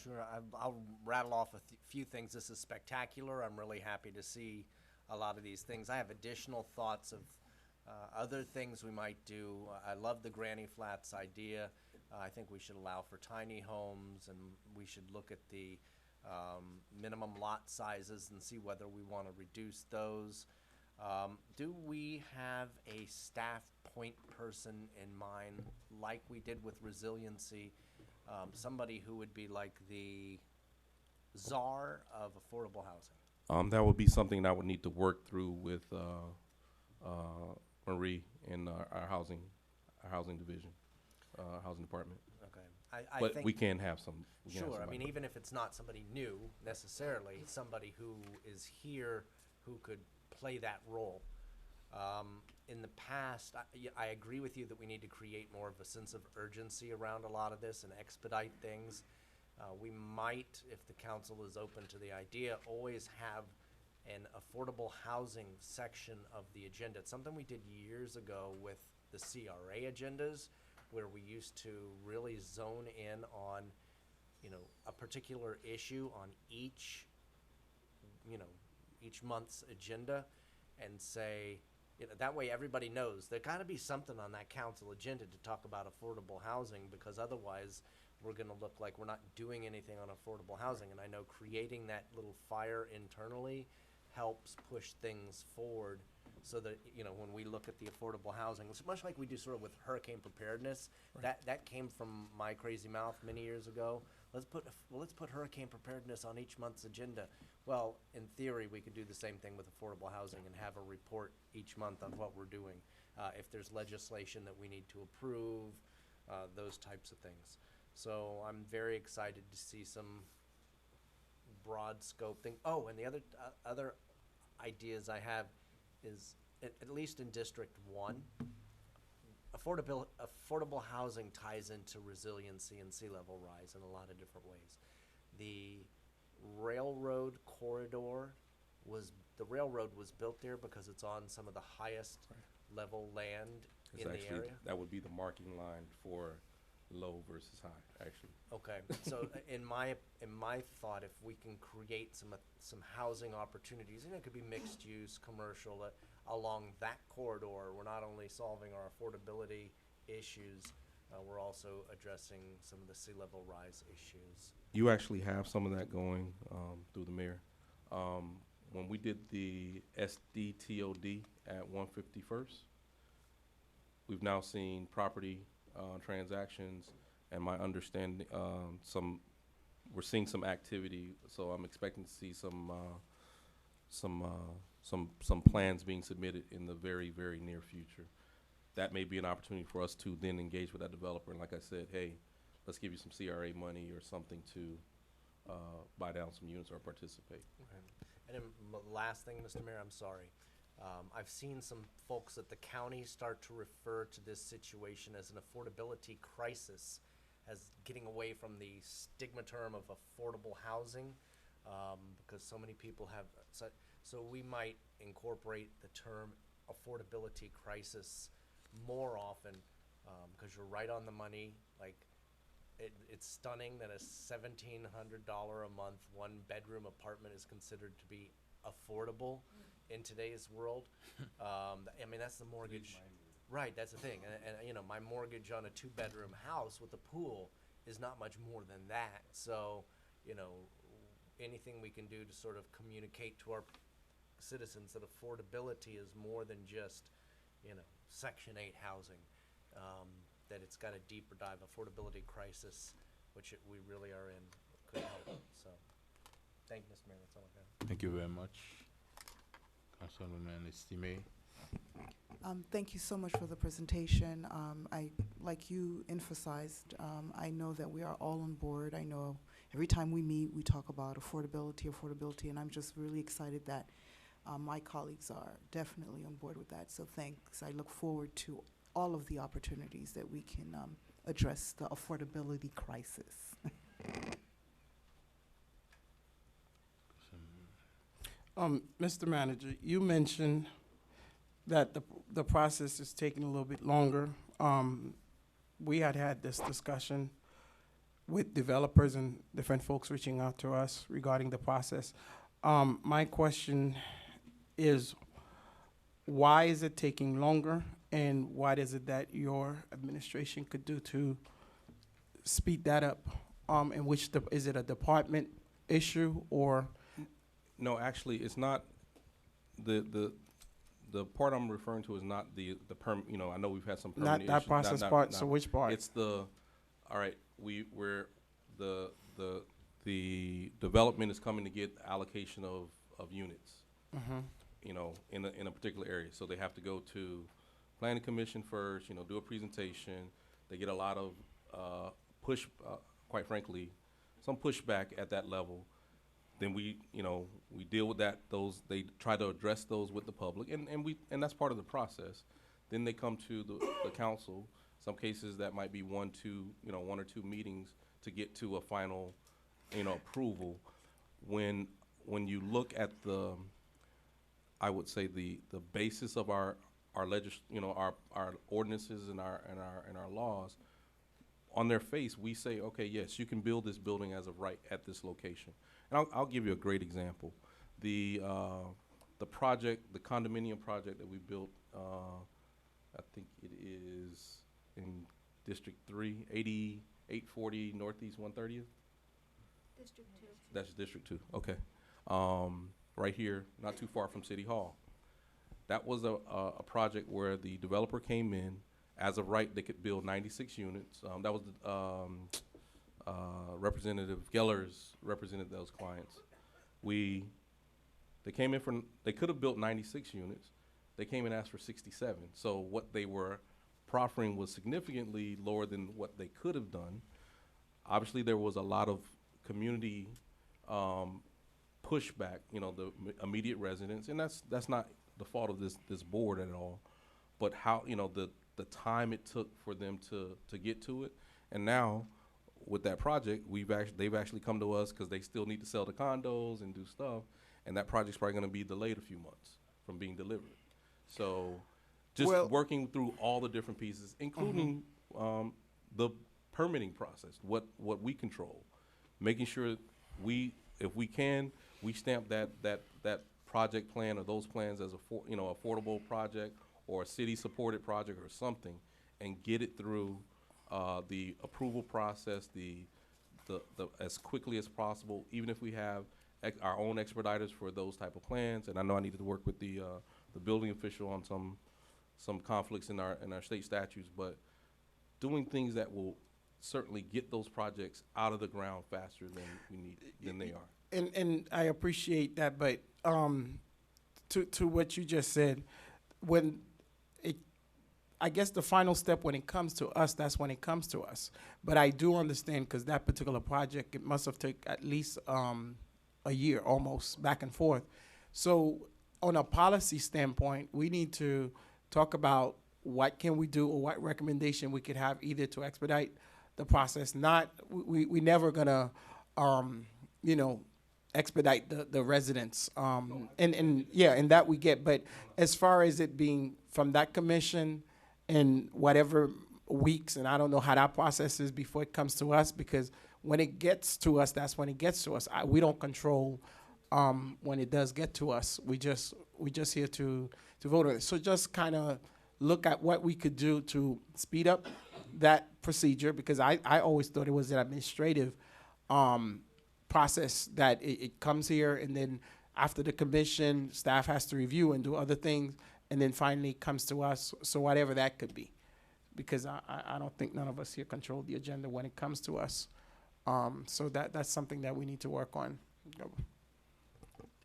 Sure, I'll rattle off a few things. This is spectacular. I'm really happy to see a lot of these things. I have additional thoughts of other things we might do. I love the Granny Flats idea. I think we should allow for tiny homes, and we should look at the minimum lot sizes and see whether we want to reduce those. Do we have a staff point person in mind, like we did with resiliency? Somebody who would be like the czar of affordable housing. That would be something that I would need to work through with Marie in our housing division, housing department. Okay. I But think. we can have some. We can have Sure, I somebody. mean, even if it's not somebody new necessarily, somebody who is here who could play that role. In the past, I agree with you that we need to create more of a sense of urgency around a lot of this and expedite things. We might, if the council is open to the idea, always have an affordable housing section of the agenda. It's something we did years ago with the CRA agendas, where we used to really zone in on, a particular issue on each, each month's agenda, and say, that way everybody knows there got to be something on that council agenda to talk about affordable housing, because otherwise we're going to look like we're not doing anything on affordable housing. And I know creating that little fire internally helps push things forward, so that, when we look at the affordable housing, it's much like we do sort of with hurricane preparedness. Right. That came from my crazy mouth many years ago. Let's put hurricane preparedness on each month's agenda. Well, in theory, we could do the same thing with affordable housing and have a report each month on what we're doing. If there's legislation that we need to approve, those types of things. So I'm very excited to see some broad scope thing. Oh, and the other ideas I have is, at least in District 1, affordable housing ties into resiliency and sea level rise in a lot of different ways. The railroad corridor the railroad was built there because it's on some of the highest level land It's in the actually, area. that would be the marking line for low versus high, actually. Okay, so in my thought, if we can create some housing opportunities, it could be mixed use, commercial, along that corridor, we're not only solving our affordability issues, we're also addressing some of the sea level rise issues. You actually have some of that going through the mayor. When we did the SDTOD at 151st, we've now seen property transactions, and my understanding, we're seeing some activity. So I'm expecting to see some plans being submitted in the very, very near future. That may be an opportunity for us to then engage with that developer. And like I said, hey, let's give you some CRA money or something to buy down some units or participate. Okay. And then last thing, Mr. Mayor, I'm sorry. I've seen some folks at the county start to refer to this situation as an affordability crisis, as getting away from the stigma term of affordable housing, because so many people have. So we might incorporate the term affordability crisis more often, because you're right on the money. Like, it's stunning that a $1,700 a month one-bedroom apartment is considered to be affordable in today's world. I mean, that's the mortgage. Right, that's the thing. And my mortgage on a two-bedroom house with a pool is not much more than that. So, anything we can do to sort of communicate to our citizens that affordability is more than just, Section 8 housing. That it's got a deeper dive affordability crisis, which we really are in, could help. So, thank you, Mr. Mayor. That's all I got. Thank you very much, Councilwoman Estime. Thank you so much for the presentation. Like you emphasized, I know that we are all on board. I know every time we meet, we talk about affordability, and I'm just really excited that my colleagues are definitely on board with that. So thanks. I look forward to all of the opportunities that we can address the affordability crisis. Mr. Manager, you mentioned that the process is taking a little bit longer. We had this discussion with developers and different folks reaching out to us regarding the process. My question is, why is it taking longer, and what is it that your administration could do to speed that up? And is it a department issue, or? No, actually, it's not, the part I'm referring to is not the you know, I know we've had some permitting Not issues. that process part, so which part? It's all right, the development is coming to get allocation of units, Mhm. you know, in a particular area. So they have to go to planning commission first, you know, do a presentation. They get a lot of quite frankly, some pushback at that level. Then we deal with that. They try to address those with the public, and that's part of the process. Then they come to the council. Some cases that might be one or two meetings to get to a final, approval. When you look at I would say the basis of our ordinances and our laws, on their face, we say, okay, yes, you can build this building as of right at this location. And I'll give you a great example. The condominium project that we built, I think it is in District 3, 8840 Northeast 130th. District 2. That's District 2, okay. Right here, not too far from City Hall. That was a project where the developer came in. As of right, they could build 96 units. That was Representative Geller's represented those clients. They came in they could have built 96 units. They came and asked for 67. So what they were proffering was significantly lower than what they could have done. Obviously, there was a lot of community pushback, the immediate residents, and that's not the fault of this board at all, but how, the time it took for them to get to it. And now with that project, they've actually come to us because they still need to sell the condos and do stuff, and that project's probably going to be delayed a few months from being delivered. So just working through all the different pieces, including the permitting process, what we control, making sure if we can, we stamp that project plan or those plans as affordable project or a city-supported project or something, and get it through the approval process the as quickly as possible, even if we have our own expediters for those type of plans. And I know I needed to work with the building official on some conflicts in our state statutes, but doing things that will certainly get those projects out of the ground faster than they are. And I appreciate that, but to what you just said, I guess the final step when it comes to us, that's when it comes to us. But I do understand, because that particular project, it must have taken at least a year almost back and forth. So on a policy standpoint, we need to talk about what can we do or what recommendation we could have either to expedite the process. We never gonna, expedite the residents. And that we get. But as far as it being from that commission and whatever weeks, and I don't know how that process is before it comes to us, because when it gets to us, that's when it gets to us. We don't control when it does get to us. We just here to vote on it. So just kind of look at what we could do to speed up that procedure, because I always thought it was an administrative process that it comes here, and then after the commission, staff has to review and do other things, and then finally comes to us. So whatever that could be, because I don't think none of us here control the agenda when it comes to us. So that's something that we need to work on. Can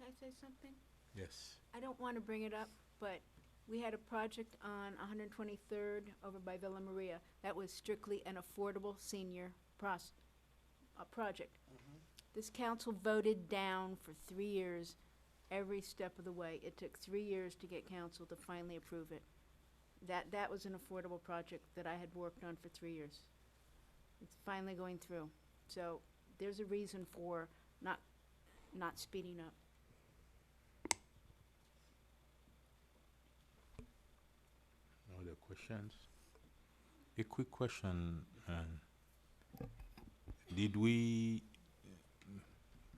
I say something? Yes. I don't want to bring it up, but we had a project on 123rd over by Villa Maria. That was strictly an affordable senior project. This council voted down for 3 years every step of the way. It took 3 years to get council to finally approve it. That was an affordable project that I had worked on for 3 years. It's finally going through. So there's a reason for not speeding up. Other questions? A quick question. Did we,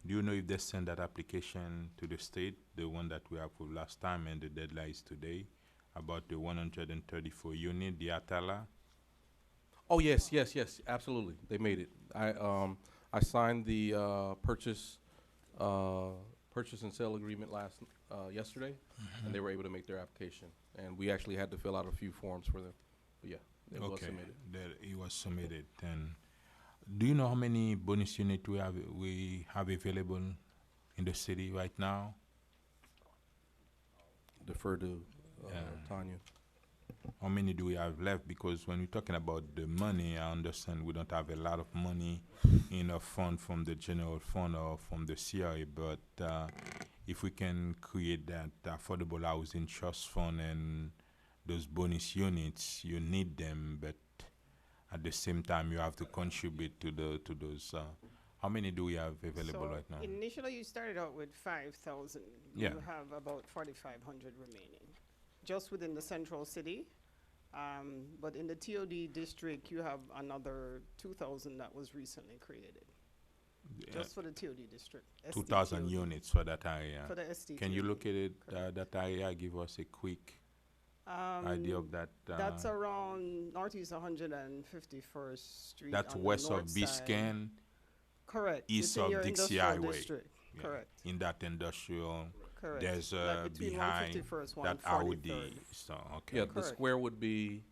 do you know if they sent that application to the state, the one that we approved last time and the deadline is today, about the 134 unit, the Atala? Oh, yes, yes, yes, absolutely. They made it. I signed the purchase and sale agreement yesterday, and they were able to make their application. And we actually had to fill out a few forms for them. But yeah, it was submitted. That it was submitted. And do you know how many bonus units we have available in the city right now? Defer to Yeah. Tanya. How many do we have left? Because when we're talking about the money, I understand we don't have a lot of money in a fund from the general fund or from the CRA, but if we can create that affordable housing trust fund and those bonus units, you need them, but at the same time you have to contribute to those. How many do we have available So right now? initially, you started out with 5,000. Yeah. You have about 4,500 remaining, just within the central city. But in the TOD district, you have another 2,000 that was recently created, just for the TOD district. 2,000 SDTOD, units for that area. For the SDTOD. Can you look at it, that area, give us a quick idea of that? That's around Northeast 151st Street. That's on the west of north side. Biscayne, Correct. east within of your Dixie industrial Highway. district. Yeah, Correct. in that industrial, Correct. there's Like between behind 151st, that 143rd. Audi. So okay. Yeah, the Correct. square would be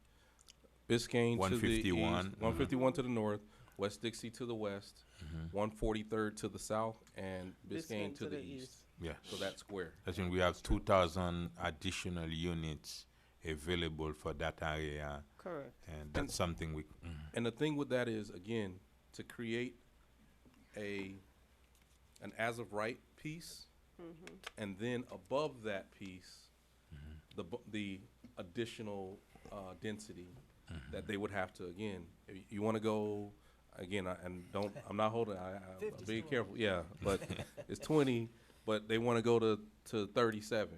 Biscayne to the east, 151. 151 to the north, West Dixie to the west, Mhm. 143rd to the south, and Biscayne to the east. Yeah. So that square. I think we have 2,000 additional units available for that area, Correct. and that's something we. And the thing with that is, again, to create an as of right piece, and then above that piece, the additional density that they would have to, again, if you want to go, again, I'm not holding, I'm being careful, yeah, but it's 20, but they want to go to 37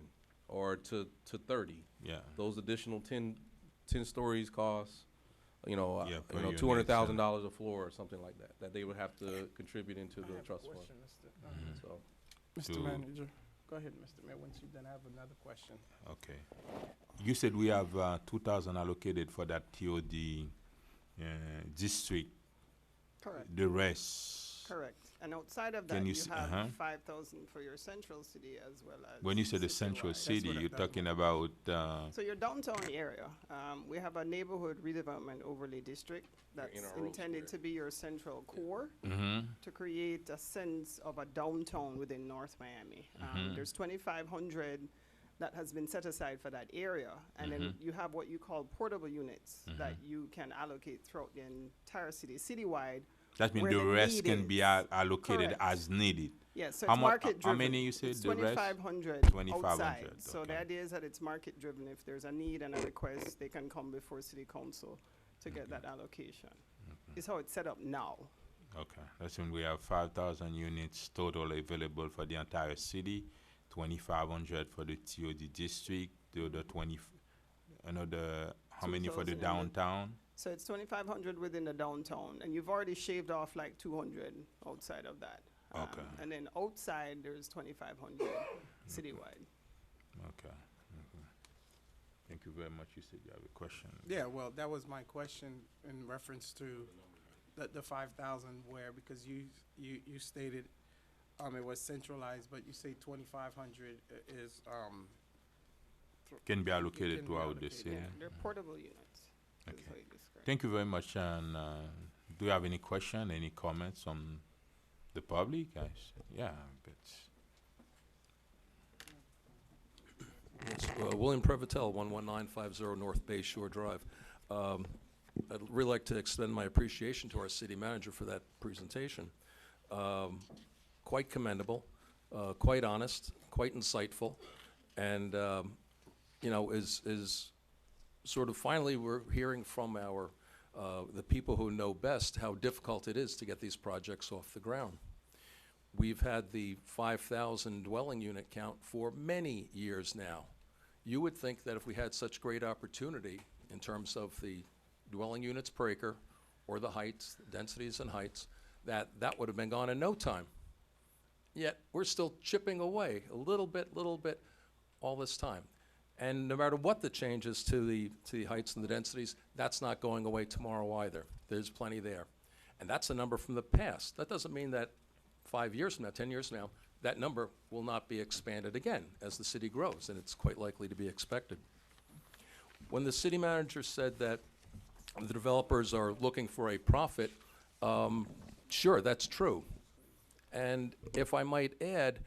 or to 30. Yeah. Those additional 10 stories cost, Yeah, per unit, $200,000 a floor or something like that they would have to contribute into the trust fund. So, Mr. To- Manager, go ahead, Mr. Mayor. Once you're done, I have another question. Okay. You said we have 2,000 allocated for that TOD district. Correct. The rest. Correct. And outside of Can that, you you s- have 5,000 for your central city as well as. When you say the central citywide. city, what I- you're that's talking about. So your downtown area, we have a neighborhood redevelopment overlay district that's inner Rose intended to be your central core Mhm. to create a sense of a downtown within North Miami. There's 2,500 that has been set aside for that area. And then you have what you call portable units that you can allocate throughout the entire city, citywide. That means where the the rest need can be is. allocated Correct. as needed. Yeah, so How it's mu- market how driven. many you said It's the rest? 2,500 2,500, outside. So the okay. idea is that it's market driven. If there's a need and a request, they can come before city council to get that allocation. It's how it's set up now. Okay, that's when we have 5,000 units total available for the entire city, 2,500 for the TOD district, the other how many for the 2,000 in the- downtown? So it's 2,500 within the downtown, and you've already shaved off like 200 outside of that. Okay. And then outside, there's 2,500 citywide. Okay. Thank you very much. You said you have a question. Yeah, well, that was my question in reference to the 5,000 where, because you stated, it was centralized, but you say 2,500 is, Can be allocated can be throughout the allocated, city. Yeah, they're portable units. is Okay. how you describe it. Thank you very much. And do you have any question, any comments from the public, guys? Yeah, but Yes, William Prevotel, 11950 North Bay Shore Drive. I'd really like to extend my appreciation to our city manager for that presentation. Quite commendable, quite honest, quite insightful, and, is sort of finally we're hearing from the people who know best how difficult it is to get these projects off the ground. We've had the 5,000 dwelling unit count for many years now. You would think that if we had such great opportunity in terms of the dwelling units per acre or the heights, densities and heights, that would have been gone in no time. Yet, we're still chipping away a little bit, all this time. And no matter what the changes to the heights and the densities, that's not going away tomorrow either. There's plenty there. And that's a number from the past. That doesn't mean that 5 years from now, 10 years from now, that number will not be expanded again as the city grows, and it's quite likely to be expected. When the city manager said that the developers are looking for a profit, sure, that's true. And if I might add,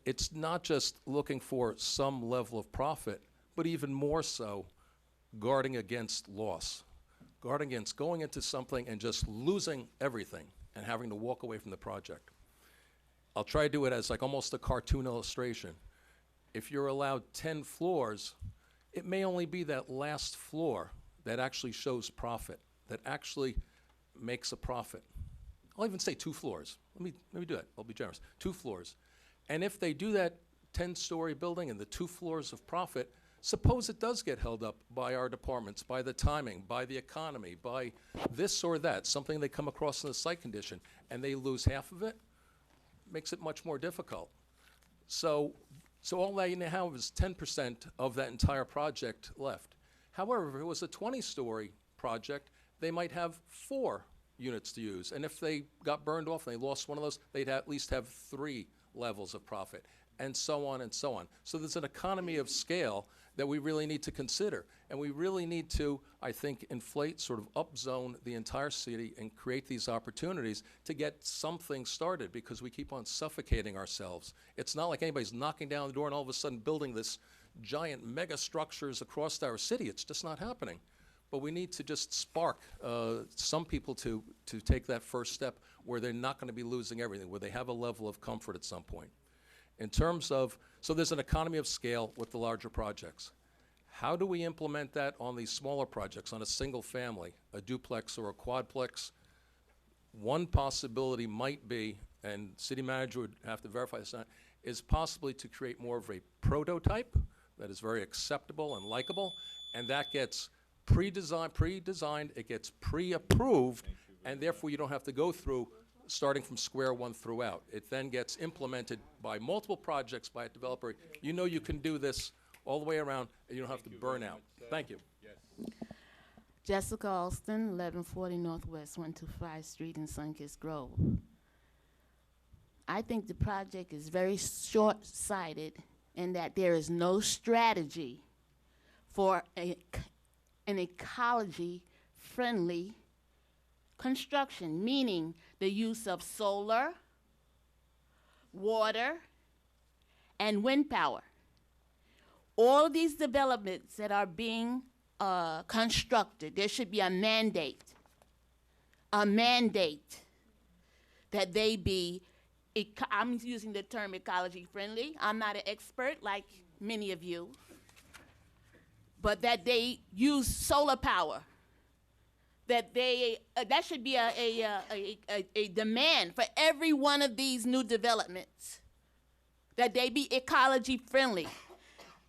it's not just looking for some level of profit, but even more so, guarding against loss. Guarding against going into something and just losing everything and having to walk away from the project. I'll try to do it as like almost a cartoon illustration. If you're allowed 10 floors, it may only be that last floor that actually shows profit, that actually makes a profit. I'll even say 2 floors. Let me do that. I'll be generous. 2 floors. And if they do that 10-story building and the 2 floors of profit, suppose it does get held up by our departments, by the timing, by the economy, by this or that, something they come across in the site condition, and they lose half of it, makes it much more difficult. So all that you now have is 10% of that entire project left. However, if it was a 20-story project, they might have 4 units to use. And if they got burned off and they lost one of those, they'd at least have 3 levels of profit, and so on and so on. So there's an economy of scale that we really need to consider. And we really need to, I think, inflate, sort of upzone the entire city and create these opportunities to get something started, because we keep on suffocating ourselves. It's not like anybody's knocking down the door and all of a sudden building this giant mega structures across our city. It's just not happening. But we need to just spark some people to take that first step where they're not going to be losing everything, where they have a level of comfort at some point. In terms of, so there's an economy of scale with the larger projects. How do we implement that on these smaller projects, on a single family, a duplex or a quadplex? One possibility might be, and city manager would have to verify this, is possibly to create more of a prototype that is very acceptable and likable, and that gets pre-designed, it gets pre-approved, and therefore you don't have to go through starting from square one throughout. It then gets implemented by multiple projects by a developer. You know you can do this all the way around, and you don't have to burn out. Thank you. Jessica Alston, 1140 Northwest 125 Street in Sunkist Grove. I think the project is very short-sighted in that there is no strategy for an ecology-friendly construction, meaning the use of solar, water, and wind power. All these developments that are being constructed, there should be a mandate that they be, I'm using the term ecology friendly. I'm not an expert like many of you, but that they use solar power. That they, that should be a demand for every one of these new developments, that they be ecology friendly.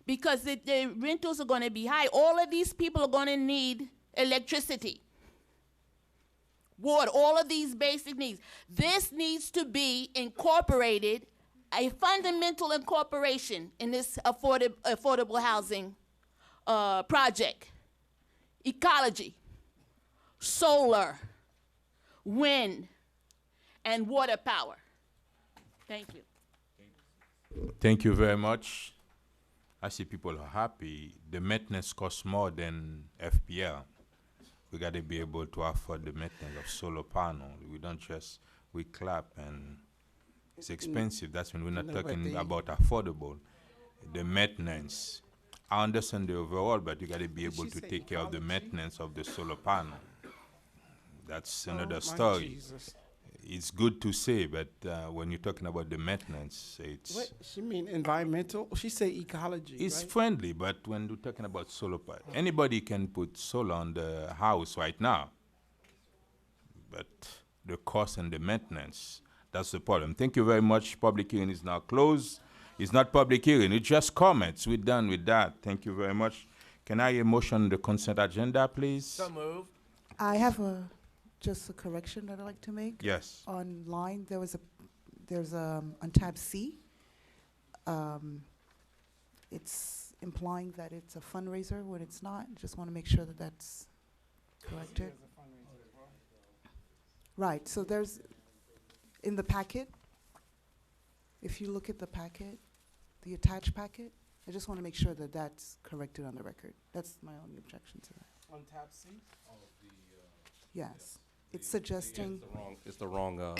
Because the rentals are going to be high. All of these people are going to need electricity, water, all of these basic needs. This needs to be incorporated, a fundamental incorporation in this affordable housing project. Ecology, solar, wind, and water power. Thank you. Thank you very much. I see people are happy. The maintenance costs more than FPL. We got to be able to afford the maintenance of solar panel. We don't just, we clap and it's expensive. That's when we're not talking about affordable. The maintenance. I understand the overall, but you got to be able to take care of the maintenance of the solar panel. That's another story. Jesus. It's good to say, but when you're talking about the maintenance, it's... What? She mean environmental? She say ecology, It's right? friendly, but when you're talking about solar power, anybody can put solar on the house right now. But the cost and the maintenance, that's the problem. Thank you very much. Public hearing is now closed. It's not public hearing, it's just comments. We're done with that. Thank you very much. Can I hear a motion on the consent agenda, please? So moved. I have a just a correction that I'd like to make. Yes. Online, on tab C, it's implying that it's a fundraiser when it's not. Just want to make sure that that's corrected. Right, so there's, in the packet, if you look at the packet, the attached packet, I just want to make sure that that's corrected on the record. That's my only objection to that. On tab C? Yes, it's suggesting, It's the wrong,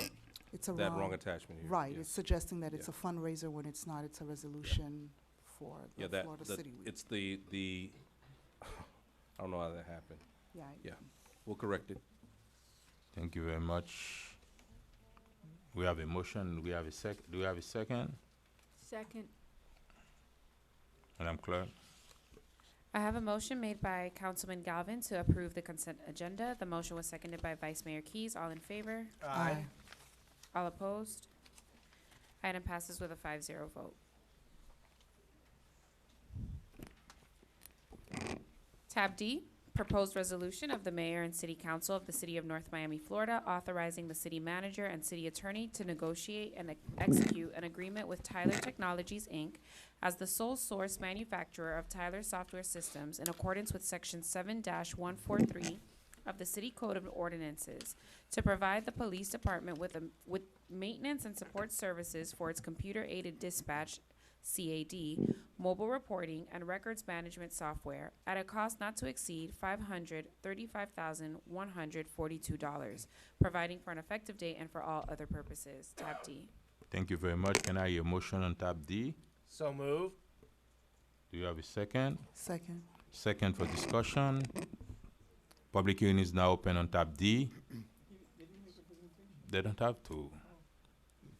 it's a that wrong. wrong attachment here. Right, Yeah. it's suggesting that it's a Yeah. fundraiser when it's not. It's a resolution for Yeah, the that, Florida that, City Week. it's the, I don't know how that happened. Yeah, Yeah, we'll correct it. Thank you very much. We have a motion. We have a sec. Do we have a second? Second. Madam Clerk? I have a motion made by Councilman Galvin to approve the consent agenda. The motion was seconded by Vice Mayor Keys. All in favor? Aye. All opposed? Item passes with a 5-0 vote. Tab D, proposed resolution of the mayor and city council of the city of North Miami, Florida, authorizing the city manager and city attorney to negotiate and execute an agreement with Tyler Technologies, Inc. as the sole source manufacturer of Tyler Software Systems in accordance with section 7-143 of the City Code of Ordinances to provide the police department with maintenance and support services for its computer-aided dispatch, CAD, mobile reporting, and records management software at a cost not to exceed $535,142, providing for an effective date and for all other purposes. Tab D. Thank you very much. Can I hear a motion on tab D? So move. Do you have a second? Second. Second for discussion. Public hearing is now open on tab D. They don't have to.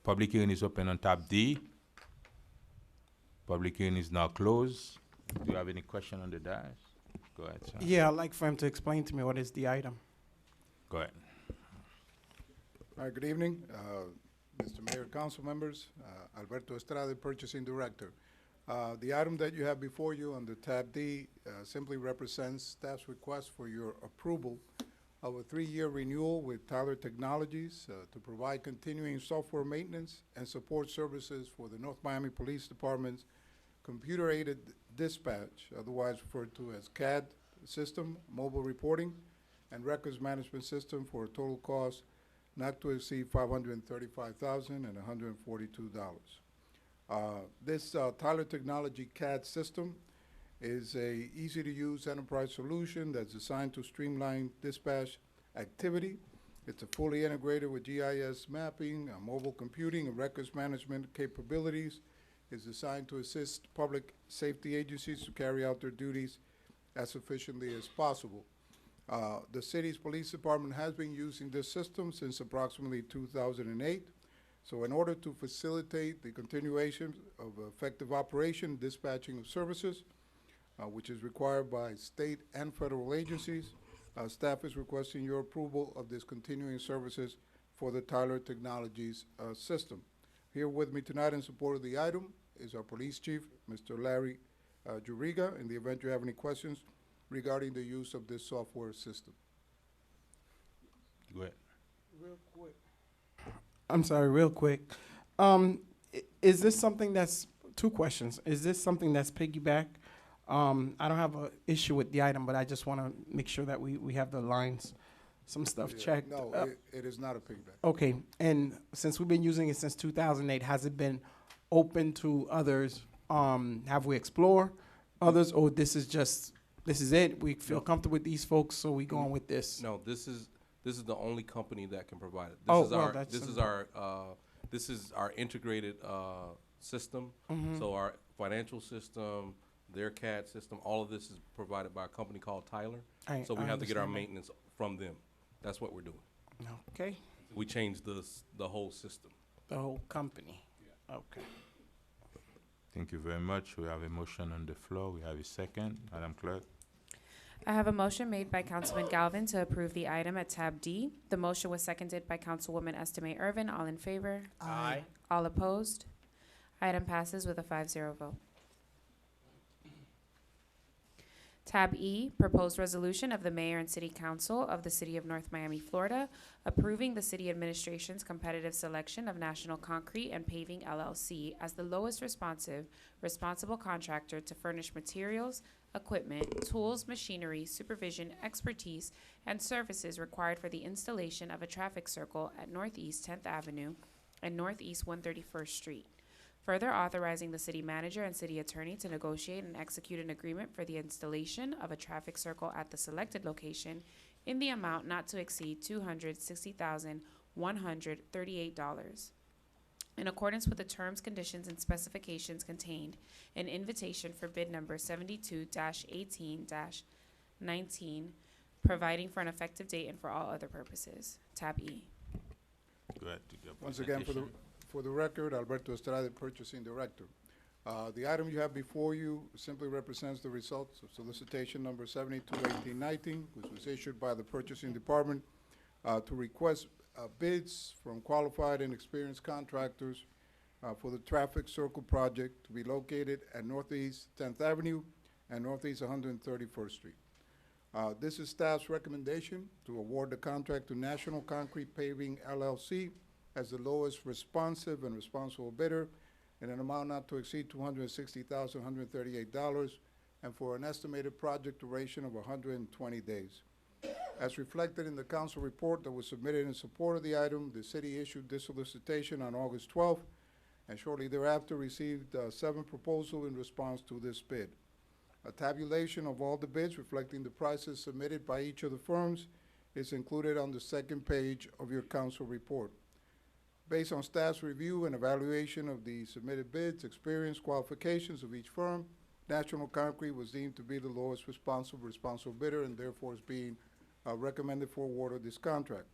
Public hearing is open on tab D. Public hearing is now closed. Do you have any question on the dais? Go ahead, sir. Yeah, I'd like for him to explain to me what is the item. Go ahead. All right, good evening, Mr. Mayor, council members, Alberto Estrada, Purchasing Director. The item that you have before you under tab D simply represents staff's request for your approval of a 3-year renewal with Tyler Technologies to provide continuing software maintenance and support services for the North Miami Police Department's computer-aided dispatch, otherwise referred to as CAD system, mobile reporting, and records management system for a total cost not to exceed $535,142. This Tyler Technology CAD system is a easy-to-use enterprise solution that's designed to streamline dispatch activity. It's a fully integrated with GIS mapping, mobile computing, and records management capabilities. It's designed to assist public safety agencies to carry out their duties as efficiently as possible. The city's police department has been using this system since approximately 2008. So in order to facilitate the continuation of effective operation, dispatching of services, which is required by state and federal agencies, staff is requesting your approval of this continuing services for the Tyler Technologies system. Here with me tonight in support of the item is our police chief, Mr. Larry Juriga, in the event you have any questions regarding the use of this software system. Go ahead. Real quick. I'm sorry, real quick. Is this something that's, 2 questions. Is this something that's piggyback? I don't have an issue with the item, but I just want to make sure that we have the lines, some stuff Yeah, checked. No, it is not a piggyback. Okay, and since we've been using it since 2008, has it been open to others? Have we explored others, or this is it? We feel comfortable with these folks, so we go on with this? No, this is the only company that can provide it. Oh, This is well, our, that's this is our integrated, system. Mhm. So our financial system, their CAD system, all of this is provided by a company called Tyler. So we I have to get our understand that. maintenance from them. That's what we're doing. Okay, We changed the whole system. the whole company. Okay. Thank you very much. We have a motion on the floor. We have a second. Madam Clerk? I have a motion made by Councilman Galvin to approve the item at tab D. The motion was seconded by Councilwoman Estime Irvin. All in favor? Aye. All opposed? Item passes with a 5-0 vote. Tab E, proposed resolution of the mayor and city council of the city of North Miami, Florida, approving the city administration's competitive selection of National Concrete and Paving LLC as the lowest responsible contractor to furnish materials, equipment, tools, machinery, supervision, expertise, and services required for the installation of a traffic circle at Northeast 10th Avenue and Northeast 131st Street. Further authorizing the city manager and city attorney to negotiate and execute an agreement for the installation of a traffic circle at the selected location in the amount not to exceed $260,138. In accordance with the terms, conditions, and specifications contained in invitation for bid number 72-18-19, providing for an effective date and for all other purposes. Tab E. Go ahead to your Once again, for the record, Alberto Estrada, Purchasing Director. The item you have before you simply represents the results of solicitation number 72-18-19, which was issued by the Purchasing Department to request bids from qualified and experienced contractors for the traffic circle project to be located at Northeast 10th Avenue and Northeast 131st Street. This is staff's recommendation to award the contract to National Concrete Paving LLC as the lowest responsive and responsible bidder in an amount not to exceed $260,138 and for an estimated project duration of 120 days. As reflected in the council report that was submitted in support of the item, the city issued this solicitation on August 12th and shortly thereafter received 7 proposals in response to this bid. A tabulation of all the bids reflecting the prices submitted by each of the firms is included on the second page of your council report. Based on staff's review and evaluation of the submitted bids, experience, qualifications of each firm, National Concrete was deemed to be the lowest responsible bidder and therefore is being recommended for award of this contract.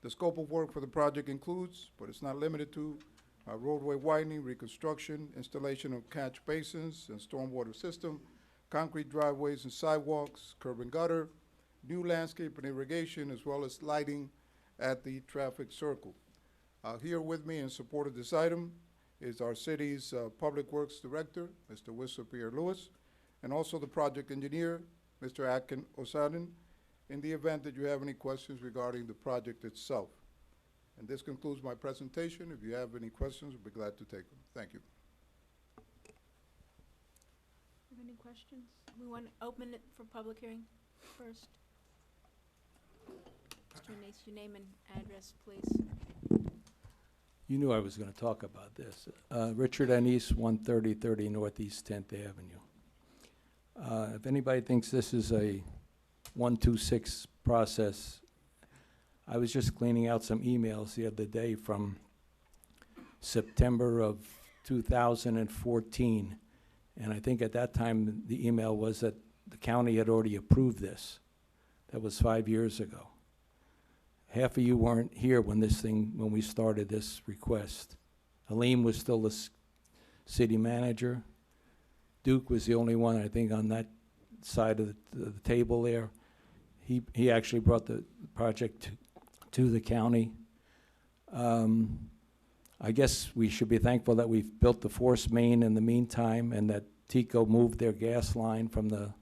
The scope of work for the project includes, but it's not limited to, roadway widening, reconstruction, installation of catch basins and stormwater system, concrete driveways and sidewalks, curb and gutter, new landscape and irrigation, as well as lighting at the traffic circle. Here with me in support of this item is our city's Public Works Director, Mr. Whistler Pierre-Louis, and also the project engineer, Mr. Atkin Osadin, in the event that you have any questions regarding the project itself. And this concludes my presentation. If you have any questions, we'll be glad to take them. Thank you. Have any questions? We want to open it for public hearing first. Mr. Anise, your name and address, please. You knew I was going to talk about this. Richard Anise, 13030 Northeast 10th Avenue. If anybody thinks this is a 126 process, I was just cleaning out some emails the other day from September of 2014. And I think at that time the email was that the county had already approved this. That was 5 years ago. Half of you weren't here when we started this request. Aleem was still the city manager. Duke was the only one, I think, on that side of the table there. He actually brought the project to the county. I guess we should be thankful that we've built the force main in the meantime and that TECO moved their gas line from the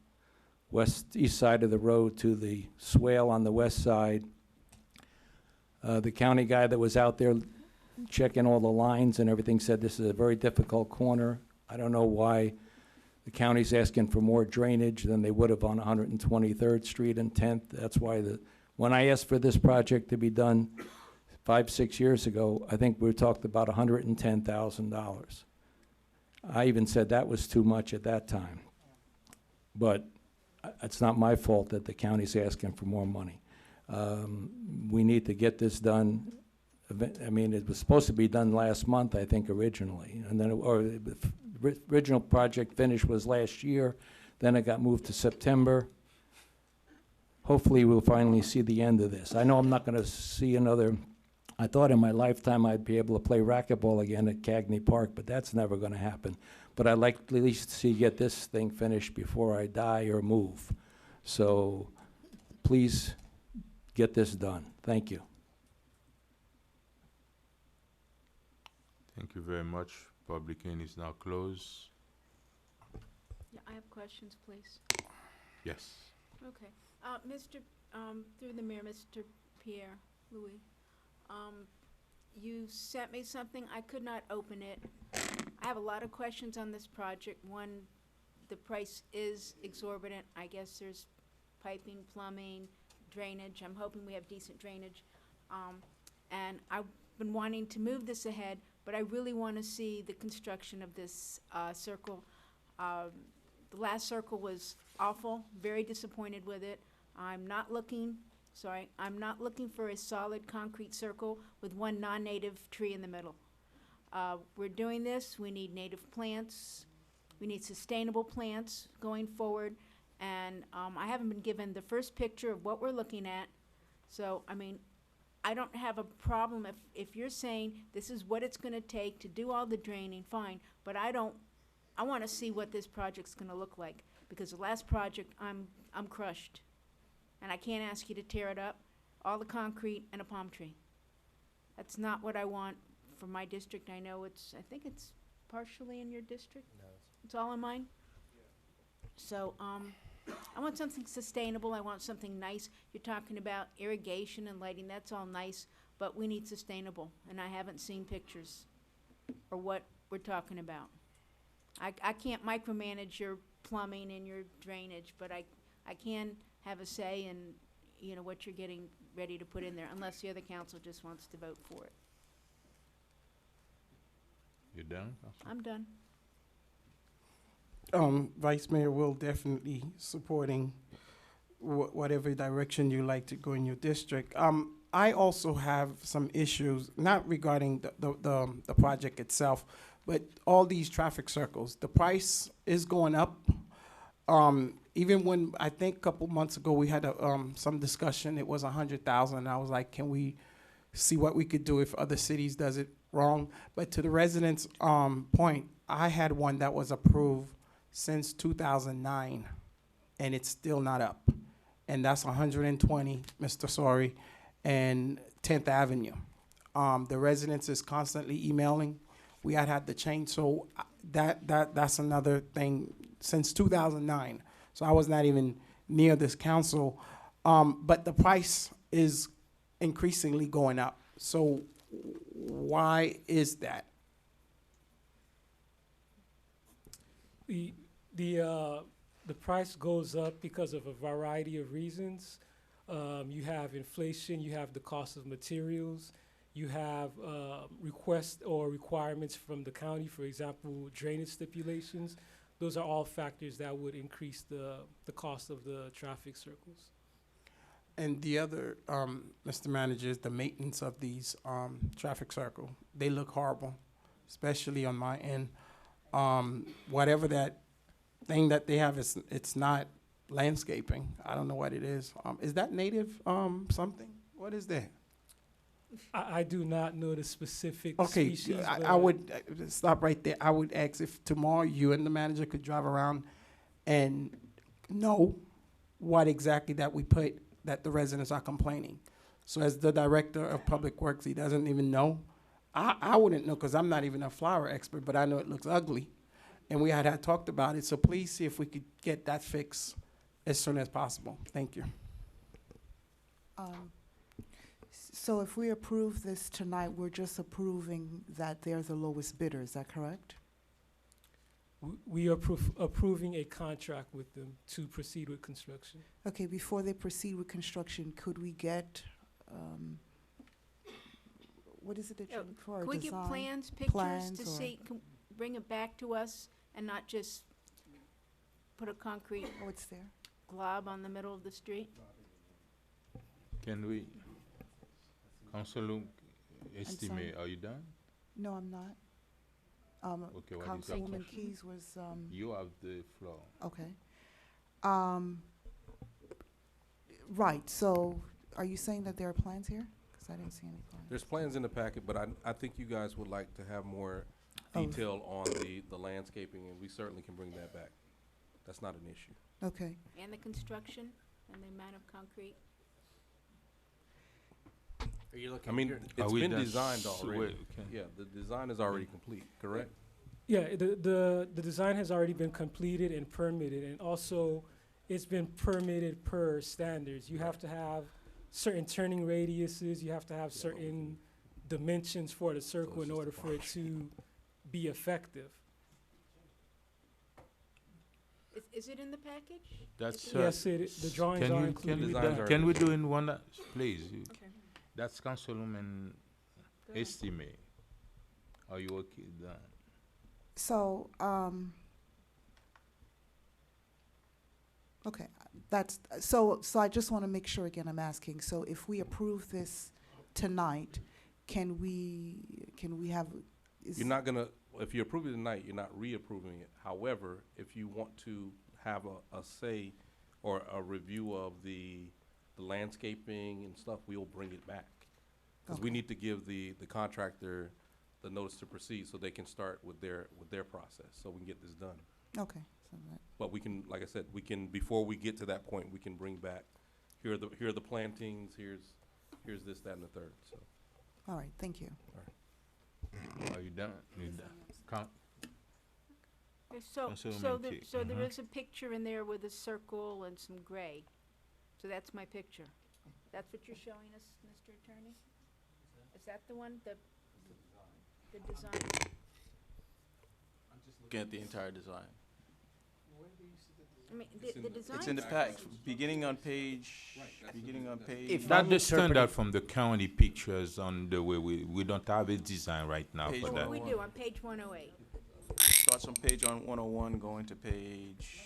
east side of the road to the swale on the west side. The county guy that was out there checking all the lines and everything said this is a very difficult corner. I don't know why the county's asking for more drainage than they would have on 123rd Street and 10th. That's why when I asked for this project to be done 5-6 years ago, I think we talked about $110,000. I even said that was too much at that time. But it's not my fault that the county's asking for more money. We need to get this done. I mean, it was supposed to be done last month, I think, originally. And then, the original project finish was last year. Then it got moved to September. Hopefully, we'll finally see the end of this. I know I'm not going to see another. I thought in my lifetime I'd be able to play racquetball again at Cagney Park, but that's never going to happen. But I'd like at least to get this thing finished before I die or move. So please get this done. Thank you. Thank you very much. Public hearing is now closed. Yeah, I have questions, please. Yes. Okay. Through the mayor, Mr. Pierre Louis, you sent me something. I could not open it. I have a lot of questions on this project. One, the price is exorbitant. I guess there's piping, plumbing, drainage. I'm hoping we have decent drainage. And I've been wanting to move this ahead, but I really want to see the construction of this circle. The last circle was awful, very disappointed with it. I'm not looking for a solid concrete circle with one non-native tree in the middle. We're doing this, we need native plants, we need sustainable plants going forward, and I haven't been given the first picture of what we're looking at. So, I mean, I don't have a problem if you're saying this is what it's gonna take to do all the draining, fine, but I wanna see what this project's gonna look like, because the last project, I'm crushed. And I can't ask you to tear it up, all the concrete and a palm tree. That's not what I want for my district. I know I think it's partially in your district? No. It's all in mine? So, I want something sustainable, I want something nice. You're talking about irrigation and lighting, that's all nice, but we need sustainable, and I haven't seen pictures or what we're talking about. I can't micromanage your plumbing and your drainage, but I can have a say in, you know, what you're getting ready to put in there, unless the other council just wants to vote for it. You done? Councilman? I'm done. Vice Mayor, will definitely supporting whatever direction you like to go in your district. I also have some issues, not regarding the project itself, but all these traffic circles. The price is going up. Even when, I think a couple months ago, we had some discussion, it was 100,000, and I was like, can we see what we could do if other cities does it wrong? But to the residents' point, I had one that was approved since 2009, and it's still not up. And that's 120, Mr. Sorry, and 10th Avenue. The residents is constantly emailing. We had the change, so that's another thing since 2009. So I was not even near this council, but the price is increasingly going up. So why is that? The price goes up because of a variety of reasons. You have inflation, you have the cost of materials, you have requests or requirements from the county, for example, drainage stipulations. Those are all factors that would increase the cost of the traffic circles. And the other, Mr. Manager, is the maintenance of these traffic circle. They look horrible, especially on my end. Whatever that thing that they have, it's not landscaping. I don't know what it is. Is that native something? What is that? I do not know the specific Okay, species. I would stop right there. I would ask if tomorrow you and the manager could drive around and know what exactly that we put that the residents are complaining. So as the director of public works, he doesn't even know. I wouldn't know because I'm not even a flower expert, but I know it looks ugly. And we had talked about it, so please see if we could get that fixed as soon as possible. Thank you. So if we approve this tonight, we're just approving that they're the lowest bidder, is that correct? We are approving a contract with them to proceed with construction. Okay, before they proceed with construction, could we get, what is it that you need for, Can a we get design? plans, pictures Plans to or- see, bring it back to us and not just put a concrete Oh, it's there? glob on the middle of the street? Can we, Councilor, estimate, are you done? No, I'm not. Okay, what is your Councilwoman question? Keys was, You have the floor. okay. Right, so are you saying that there are plans here? Because I didn't see any plans. There's plans in the packet, but I think you guys would like to have more Oh. detail on the landscaping, and we certainly can bring that back. That's not an issue. Okay. And the construction and the amount of concrete? Are you looking? I mean, you're- it's we been done? designed So already. wait, okay. Yeah, the design is already complete, correct? Yeah, the design has already been completed and permitted, and also it's been permitted per standards. You have to have certain turning radiuses, you have to have certain dimensions for the circle in order for it to be effective. Is it in the package? That's, Yes, the drawings are included. Designs are- can we do in one, please? Okay. That's Councilwoman Go ahead. Estimate. Are you okay with that? So, okay, so I just want to make sure again, I'm asking, so if we approve this tonight, can we have? You're not gonna, if you approve it tonight, you're not reapproving it. However, if you want to have a say or a review of the landscaping and stuff, we'll bring it back. Because we Okay. need to give the contractor the notice to proceed so they can start with their process, so we can get this done. Okay, so that, But we can, like I said, we can, before we get to that point, we can bring back, here are the plantings, here's this, that, and the third, so. all right, thank you. Are you done? You done? Count, Okay, So Councilwoman Key. there Mhm. is a picture in there with a circle and some gray. So that's my picture. That's what you're showing us, Mr. Attorney? Is that the one, the design? Looking at the entire design. I mean, It's in the the- design. It's in the pack, beginning on page, beginning on page. If That's I'm the standard interpreting- from the county pictures on the way we don't have a design right now Page for Oh, that. we do, on page 108. Starts on page on 101, going to page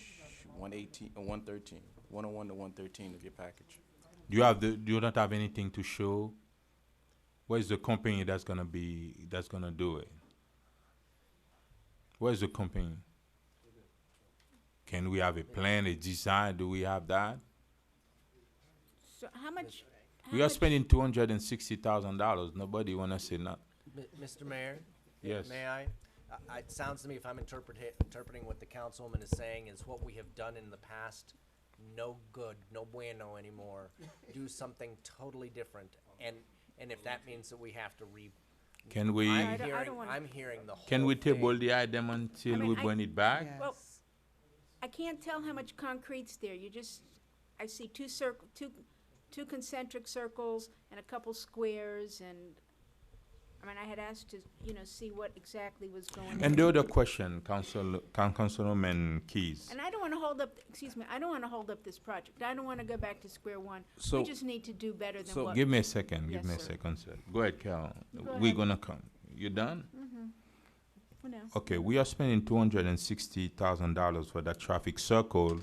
118, 113, 101 to 113 of your package. You don't have anything to show? Where's the company that's gonna do it? Where's the company? Can we have a plan, a design? Do we have that? So how much? We are spending $260,000. Nobody wanna say not. Mr. Mayor? Yes. May I? It sounds to me, if I'm interpreting what the councilwoman is saying, is what we have done in the past, no good, no bueno anymore. Do something totally different, and if that means that we have to Can we, I don't wanna- I'm hearing the whole can we thing. table the item until I mean, we I- bring it back? Yes. Well, I can't tell how much concrete's there. I see two concentric circles and a couple squares, and, I mean, I had asked to, see what exactly was going on. And the other question, Councilwoman Keys. And I don't wanna hold up, I don't wanna hold up this project. I don't wanna go back to square one. So- We just need to do better than so what. Give me a second, Yes, give me a sir. second, sir. Go ahead, Carol. Go We're ahead. gonna come. You done? What else? Okay, we are spending $260,000 for that traffic circle.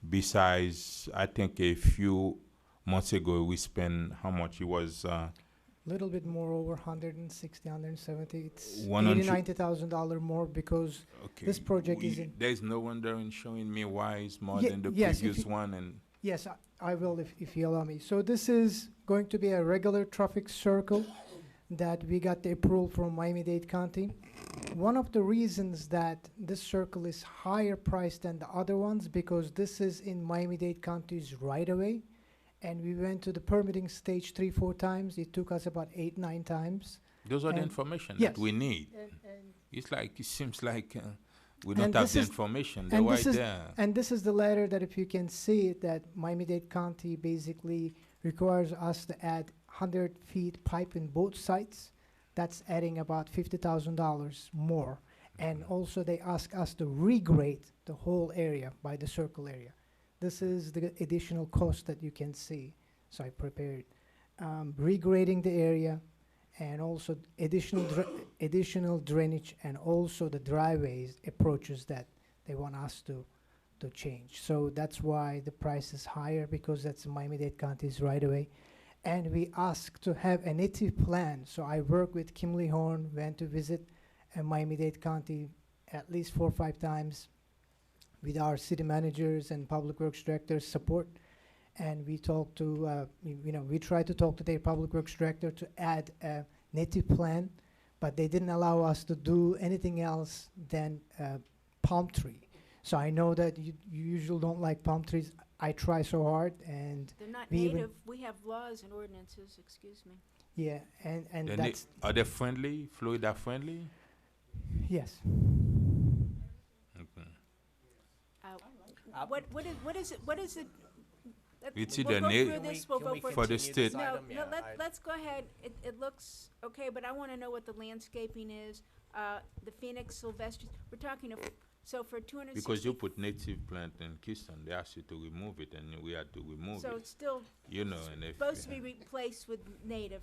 Besides, I think a few months ago, we spent, how much? It was, Little bit more, over 160, 170. It's 100 $90,000 more because okay. This project is in- There's no one there in showing me why it's more Ye- than the yes, if previous you- one, and yes, I will if you allow me. So this is going to be a regular traffic circle that we got the approval from Miami-Dade County. One of the reasons that this circle is higher priced than the other ones because this is in Miami-Dade County's right of way. And we went to the permitting stage 3-4 times. It took us about 8-9 times. those are the And- information yes. that we need. And It seems like we don't And have this the is- information. They're and right this is there. and this is the letter that if you can see it, that Miami-Dade County basically requires us to add 100 feet pipe in both sites. That's adding about $50,000 more. And also they ask us to regrade the whole area by the circle area. This is the additional cost that you can see. So I prepared regrading the area and also additional drainage and also the driveways approaches that they want us to change. So that's why the price is higher because that's Miami-Dade County's right away. And we ask to have a native plan. So I work with Kimley Horn, went to visit Miami-Dade County at least 4 or 5 times with our city managers and public works directors support. And we talk to, we try to talk to their public works director to add a native plan, but they didn't allow us to do anything else than palm tree. So I know that you usually don't like palm trees. I try so hard, and They're not we even- native. We have laws and ordinances, excuse me. yeah, and And that's are they friendly, Florida friendly? yes. what is it? It's We'll either go na- through this, we'll Can go we for- for the continue this state. No, item? no, Yeah, let's go ahead. It looks okay, but I wanna know what the landscaping is. The Phoenix sylvestris, we're talking of, so for 260. Because you put native plant in Keystone, they asked you to remove it, and we had to remove So it. it's still You know, and if supposed to be replaced with native.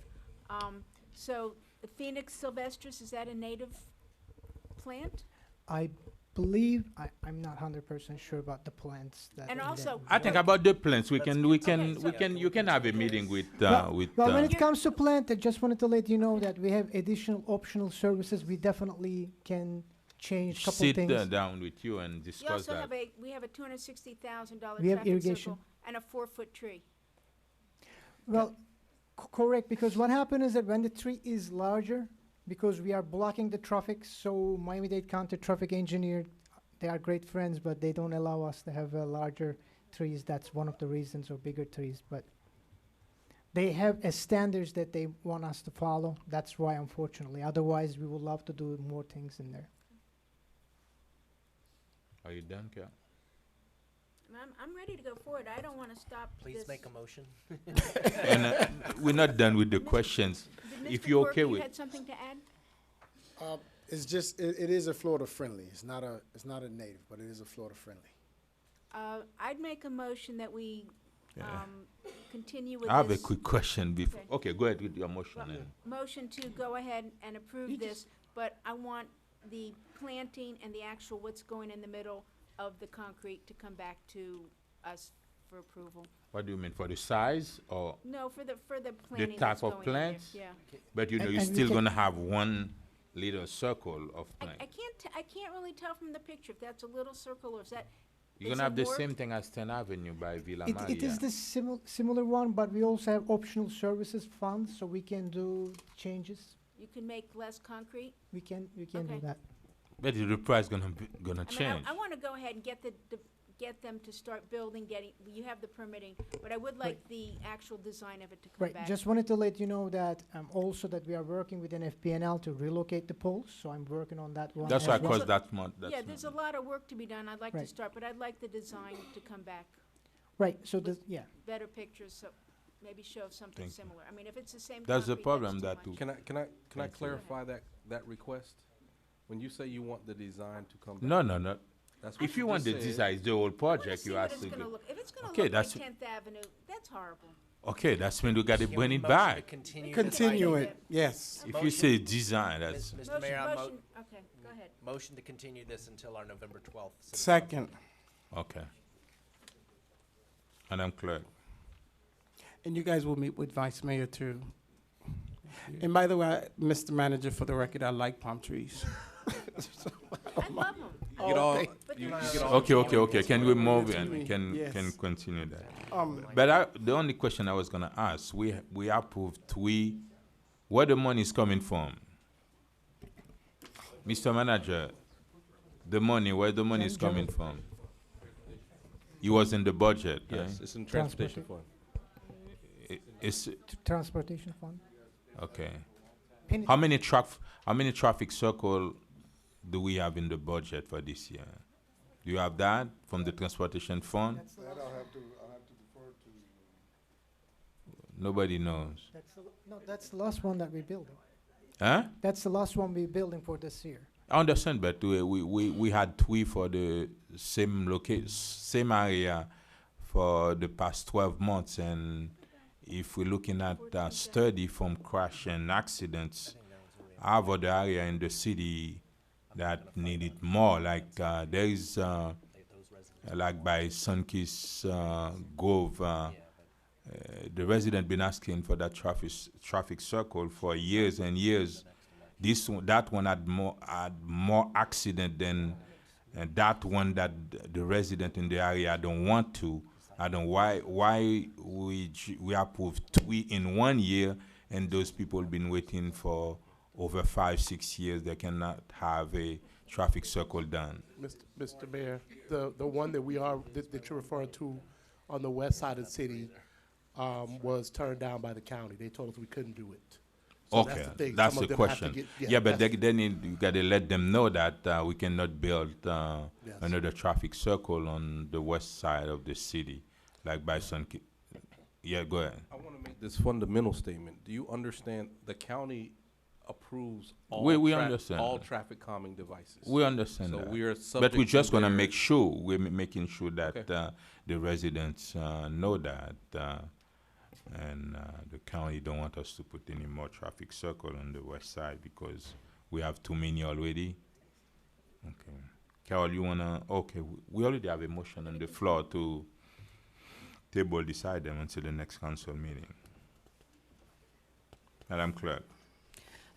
So the Phoenix sylvestris, is that a native plant? I believe, I'm not 100% sure about the plants that. And that- also- I think about the plants, we Let's can, get we to can, that. we Okay, can, can you we can have a continue meeting this? with, Well, with, well, when uh, it comes to plant, I just wanted to let you know that we have additional optional services. We definitely can change a couple sit things. down with you and We discuss also that. have we have a $260,000 We have traffic irrigation. circle and a 4-foot tree. Well, correct, because what happened is that when the tree is larger, because we are blocking the traffic, so Miami-Dade County traffic engineer, they are great friends, but they don't allow us to have larger trees. That's one of the reasons, or bigger trees, but they have standards that they want us to follow. That's why, unfortunately. Otherwise, we would love to do more things in there. Are you done, Kat? I'm ready to go forward. I don't wanna stop Please this. make a motion. And we're not done with the questions. Did If Mr. you're Quirk, okay you with, had something to add? It's just, it is a Florida friendly. It's not a native, but it is a Florida friendly. I'd make a motion that we, Yeah. continue with I have a this. quick question before, Okay. okay, go ahead with your motion Well, then. Motion to go ahead and approve this, but I want the planting and the actual what's going in the middle of the concrete to come back to us for approval. What do you mean, for the size or No, for the the planting type that's of going in there, plants? yeah. But you know, And- you're and we still can- gonna have one little circle of I plant. I can't really tell from the picture if that's a little circle or if that. You're it's gonna a have the more- same thing as 10th Avenue by Villa It is Maria. the similar one, but we also have optional services funds, so we can do changes. You can make less concrete? We can do Okay. that. But the price gonna I mean, change. I wanna go ahead and get get them to start building, you have the permitting, but I would like the actual design of it to come Right, back. just wanted to let you know that, also that we are working with an FPNL to relocate the poles, so I'm working on that one. That's as why well. cause that month, Yeah, that's there's a lot of work to be done. I'd like to Right. start, but I'd like the design to come back. Right, so the, yeah. Better pictures, so maybe show something Thank you. similar. I mean, if it's the same That's the concrete, problem, too that much. too. Can I Thank you. clarify that request? When you say you want the design to come back? No, no, no. That's what If you want the just said. design, the whole I wanna project, see you what have it's to gonna go. look. If it's gonna Okay, look like that's- 10th Avenue, that's horrible. Okay, that's when we gotta Can bring we it motion to back. continue Continue this it, yes. If you Motion. say design, that's, Mr. Mayor, Motion, okay, go ahead. motion to continue this until our November 12th. city Second. okay. Madam Clerk. And you guys will meet with Vice Mayor too. And by the way, Mr. Manager, for the record, I like palm trees. I love them. You get all, But you they're- get all. Okay, can we move Continue. and can Yes. continue that? Um, But the only question I was gonna ask, we approved where the money is coming from? Mr. Manager, where the money is coming from? It was in the budget, Yes, right? it's in transportation fund. It's, Transportation fund. okay. Penny- How many traffic circle do we have in the budget for this year? Do you have that from the transportation fund? That I'll have to defer to. Nobody knows. No, that's the last one that we're building. Huh? That's the last one we're building for this year. I understand, but we had three for the same area for the past 12 months, and if we're looking at a study from crash and accidents, I have other area in the city that needed more, like there is like by Sunkist Grove, the resident been asking for that traffic circle for years and years. That one had more accident than that one that the resident in the area don't want to. I don't why we approved 3 in 1 year, and those people been waiting for over 5-6 years. They cannot have a traffic circle done. Mr. Mayor, the one that that you're referring to on the west side of the city was turned down by the county. They told us we couldn't do it. So Okay, that's the thing. that's Some the of them have to question. get- Yeah, but that's- then you gotta let them know that we cannot build Yes. another traffic circle on the west side of the city, like Bison. Yeah, go ahead. I want to make this fundamental statement. Do you understand the county approves all We understand all that. traffic calming devices? We understand So that. we are But subject we're to just gonna their- make sure, we're making sure that Okay. the residents know that, and the county don't want us to put any more traffic circle on the west side because we have too many already. Okay. Carol, you wanna, okay, we already have a motion on the floor to table this item until the next council meeting. Madam Clerk.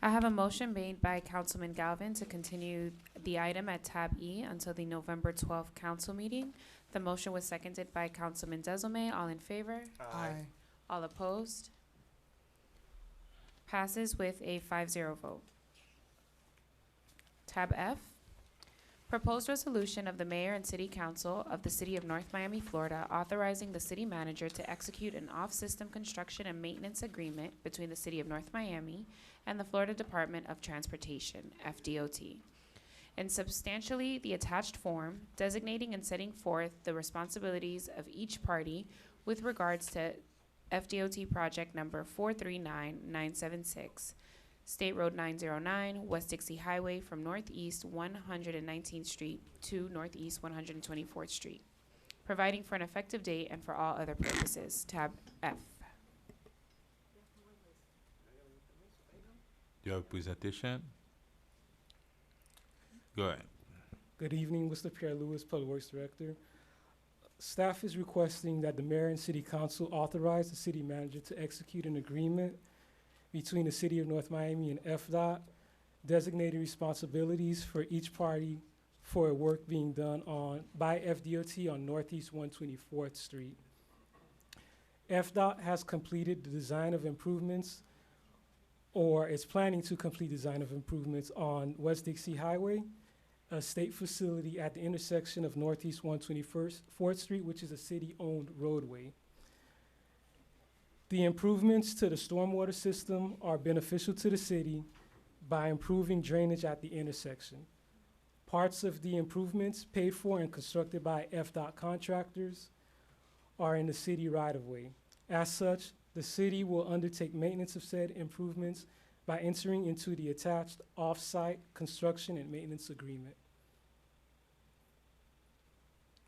I have a motion made by Councilman Galvin to continue the item at tab E until the November 12th council meeting. The motion was seconded by Councilman Desilme. All in favor? Aye. All opposed? Passes with a 5-0 vote. Tab F, proposed resolution of the mayor and city council of the city of North Miami, Florida, authorizing the city manager to execute an off-system construction and maintenance agreement between the city of North Miami and the Florida Department of Transportation, FDOT. And substantially the attached form designating and setting forth the responsibilities of each party with regards to FDOT project number 439976, State Road 909, West Dixie Highway from Northeast 119th Street to Northeast 124th Street, providing for an effective date and for all other purposes. Tab F. Do you have a presentation? Go ahead. Good evening, Mr. Pierre Lewis, Public Works Director. Staff is requesting that the mayor and city council authorize the city manager to execute an agreement between the city of North Miami and FDOT, designating responsibilities for each party for work being done by FDOT on Northeast 124th Street. FDOT has completed the design of improvements, or is planning to complete design of improvements on West Dixie Highway, a state facility at the intersection of Northeast 124th Street, which is a city-owned roadway. The improvements to the stormwater system are beneficial to the city by improving drainage at the intersection. Parts of the improvements paid for and constructed by FDOT contractors are in the city right-of-way. As such, the city will undertake maintenance of said improvements by entering into the attached off-site construction and maintenance agreement.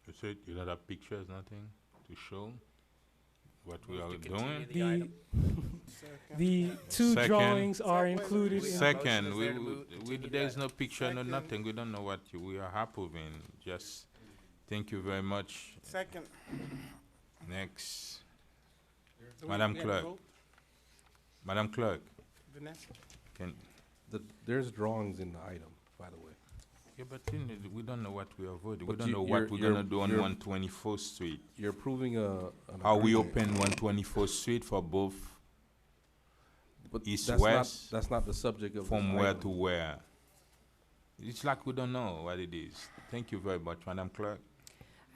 You said you don't have pictures, nothing to show what we are to continue doing? the item. The two Second. drawings are included in. Second, Motion is there to move- continue there's that. no picture, no nothing. We don't know what we are approving. Just, thank you very much. Second. Next. Madam Clerk. Madam Clerk, Vanessa? can, There's drawings in the item, by the way. yeah, but we don't know what we are voting. We But don't you- know what you're- we're you're- gonna do on you're- 124th Street. You're approving an How we agreement. open 124th Street for both But east, that's not- west, That's not the subject of from this where item. to where? It's like we don't know what it is. Thank you very much, Madam Clerk.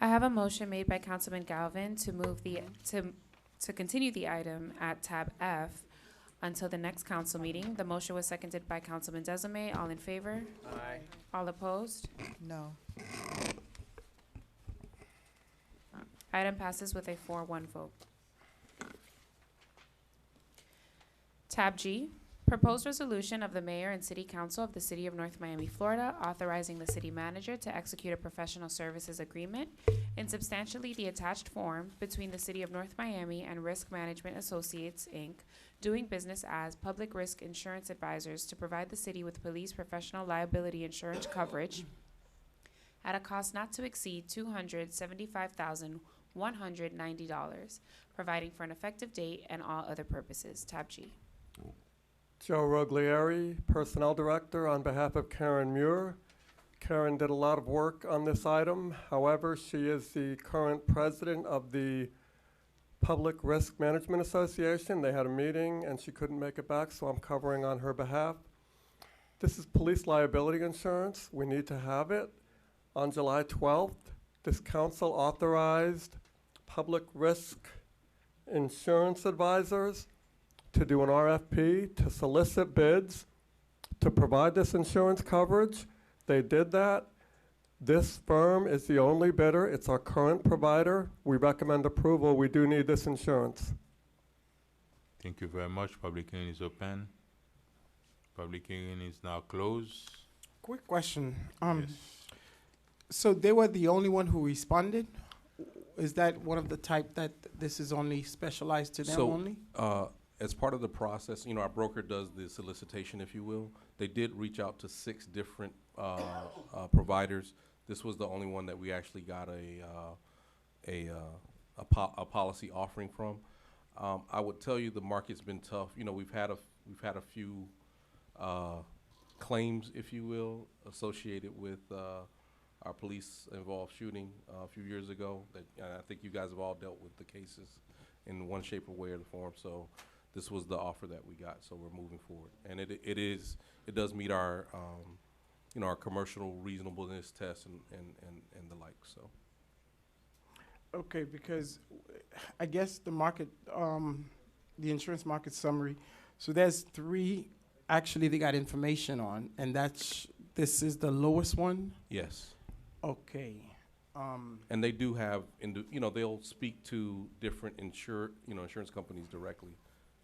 I have a motion made by Councilman Galvin to move to continue the item at tab F until the next council meeting. The motion was seconded by Councilman Desilme. All in favor? Aye. All opposed? No. Item passes with a 4-1 vote. Tab G, proposed resolution of the mayor and city council of the city of North Miami, Florida, authorizing the city manager to execute a professional services agreement in substantially the attached form between the city of North Miami and Risk Management Associates, Inc., doing business as public risk insurance advisors to provide the city with police professional liability insurance coverage at a cost not to exceed $275,190, providing for an effective date and all other purposes. Tab G. Joe Roglieri, Personnel Director, on behalf of Karen Muir. Karen did a lot of work on this item. However, she is the current president of the Public Risk Management Association. They had a meeting and she couldn't make it back, so I'm covering on her behalf. This is police liability insurance. We need to have it. On July 12th, this council authorized public risk insurance advisors to do an RFP, to solicit bids, to provide this insurance coverage. They did that. This firm is the only bidder. It's our current provider. We recommend approval. We do need this insurance. Thank you very much. Public hearing is open. Public hearing is now closed. Quick question. Yes. So they were the only one who responded? Is that one of the type that this is only specialized to them So, only? as part of the process, our broker does the solicitation, if you will. They did reach out to 6 different providers. This was the only one that we actually got a policy offering from. I would tell you the market's been tough. We've had a few claims, if you will, associated with our police-involved shooting a few years ago. That I think you guys have all dealt with the cases in one shape or way or the form. So this was the offer that we got. So we're moving forward, and it does meet our our commercial reasonableness test and the like. So. Okay, because I guess the market, the insurance market summary, so there's 3 actually they got information on, and this is the lowest one? Yes. Okay. And they do have, they'll speak to different insurance companies directly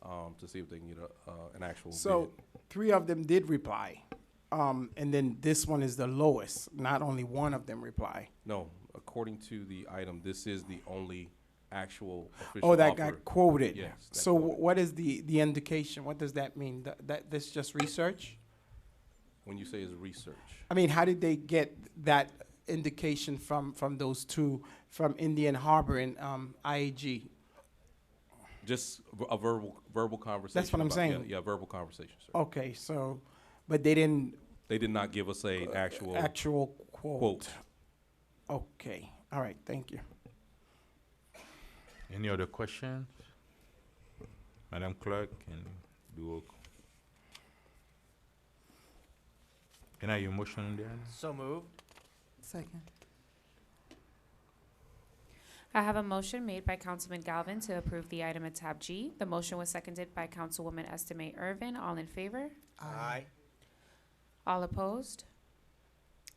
to see if they can get an actual So bid. 3 of them did reply, and then this one is the lowest. Not only one of them reply. No, according to the item, this is the only actual official Oh, that offer. got quoted. Yes. that So quoted. what is the indication? What does that mean? That this just research? When you say is research. I mean, how did they get that indication from those 2, from Indian Harbor and IAG? Just a verbal conversation. That's what I'm saying. Yeah, verbal conversation, sir. Okay, so, but they didn't They did not give us an actual quote. quote. Okay, all right, thank you. Any other questions? Madam Clerk, can do can I have your motion on that? So moved. Second. I have a motion made by Councilman Galvin to approve the item at tab G. The motion was seconded by Councilwoman Estimate Irvin. All in favor? Aye. All opposed?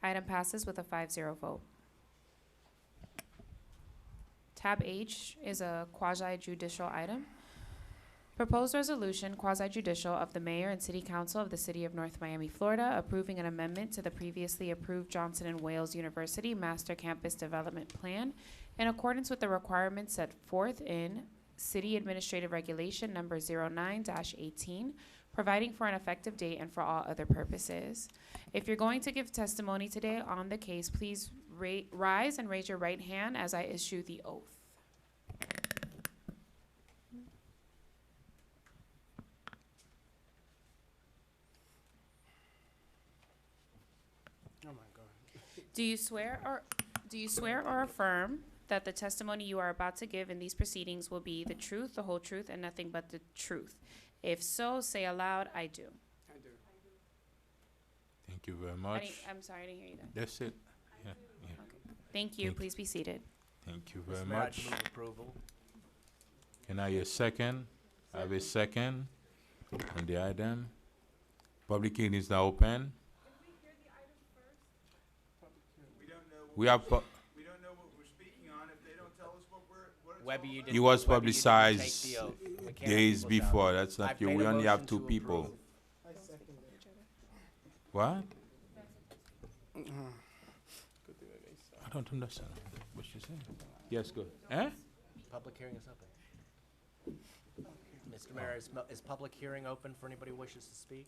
Item passes with a 5-0 vote. Tab H is a quasi-judicial item. Proposed resolution, quasi-judicial, of the Mayor and City Council of the City of North Miami, Florida, approving an amendment to the previously approved Johnson & Wales University Master Campus Development Plan in accordance with the requirements set forth in City Administrative Regulation Number 09-18, providing for an effective date and for all other purposes. If you're going to give testimony today on the case, please rise and raise your right hand as I issue the oath. Oh my God. Do you swear or affirm that the testimony you are about to give in these proceedings will be the truth, the whole truth, and nothing but the truth? If so, say aloud, I do. I do. Thank you very much. I'm sorry, I didn't hear you then. That's it. Yeah, yeah. Thank you. Thank Please be seated. Thank you very Mr. Mayor, I'd much. move approval. Can I have a second? I have a second on the item. Public hearing is now open. We have, We don't know what we're speaking on if they don't tell us what it's Webby, you didn't. it was Webby, you didn't take publicized the oath. We can't have days people shout. before. That's not I've true. made We a only have motion 2 to people. approve. What? I don't understand what she's saying. Yes, go. Eh? Public hearing is open. Mr. Mayor, is public hearing open for anybody who wishes to speak?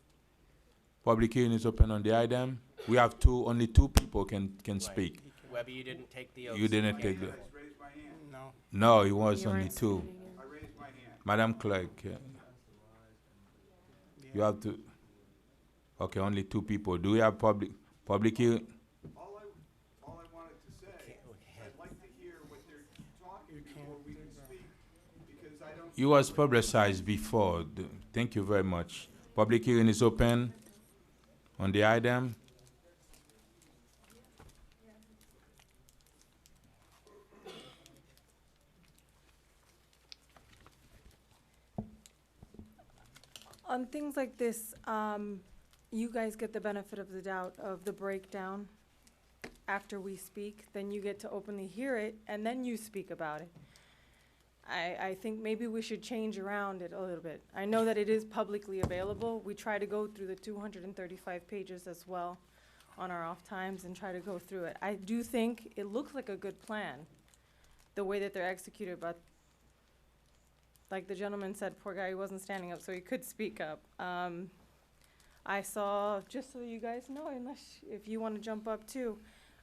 Public hearing is open on the item. We have only two people can Right. speak. Webby, you didn't take the oath. You so didn't can't take do the, it. No. no, it was You only weren't 2. standing in. I raised my hand. Madam Clerk, you have to, okay, only 2 people. Do we have public hearing? All I wanted to say, I'd like to hear what they're talking before we can speak, because I don't. It was publicized before. Thank you very much. Public hearing is open on the item. On things like this, you guys get the benefit of the doubt of the breakdown after we speak, then you get to openly hear it, and then you speak about it. I think maybe we should change around it a little bit. I know that it is publicly available. We try to go through the 235 pages as well on our off times and try to go through it. I do think it looks like a good plan, the way that they're executed, but like the gentleman said, poor guy, he wasn't standing up, so he could speak up. I saw, just so you guys know, unless, if you want to jump up too,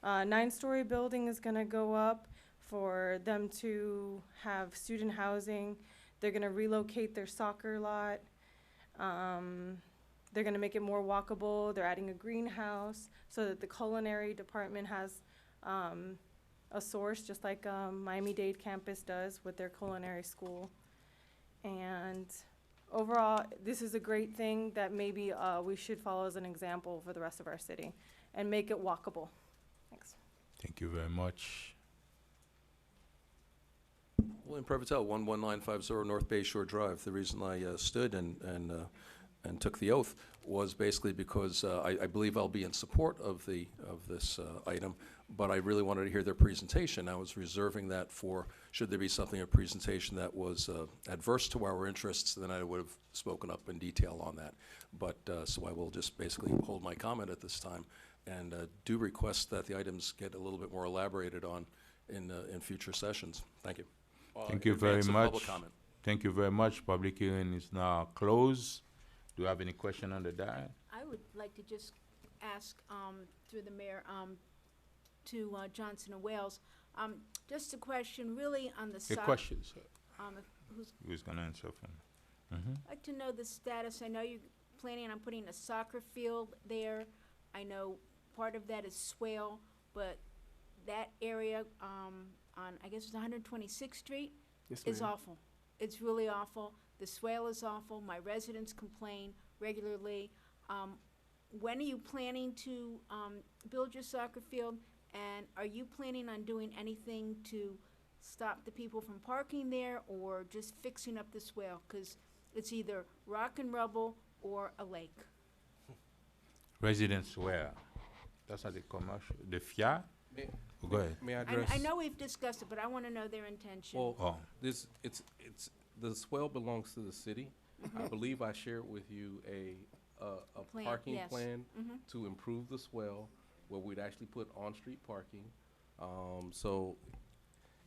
9-story building is gonna go up for them to have student housing. They're gonna relocate their soccer lot. They're gonna make it more walkable. They're adding a greenhouse so that the culinary department has a source, just like Miami-Dade campus does with their culinary school. And overall, this is a great thing that maybe we should follow as an example for the rest of our city and make it walkable. Thanks. Thank you very much. William Prevotel, 11950 North Bay Shore Drive. The reason I stood and took the oath was basically because I believe I'll be in support of this item, but I really wanted to hear their presentation. I was reserving that for, should there be something in a presentation that was adverse to our interests, then I would have spoken up in detail on that. But, so I will just basically hold my comment at this time and do request that the items get a little bit more elaborated on in future sessions. Thank you. Thank you very Advance of much. public comment. Thank you very much. Public hearing is now closed. Do you have any question on the diet? I would like to just ask, through the mayor, to Johnson and Wales, just a question really on the A question, sir. who's Who's gonna answer for me? I'd like to know the status. I know you're planning on putting a soccer field there. I know part of that is swale, but that area, on, I guess it's 126th Street, Yes, is ma'am. awful. It's really awful. The swale is awful. My residents complain regularly. When are you planning to build your soccer field? And are you planning on doing anything to stop the people from parking there or just fixing up the swale? Because it's either rock and rubble or a lake. Residents where? That's not the commercial. The FIA? Go ahead. May I address? I know we've discussed it, but I want to know their intention. Well, it's, the swell belongs to the city. I believe I shared with you a Plan, parking yes. plan Mhm. to improve the swell, where we'd actually put on-street parking. So,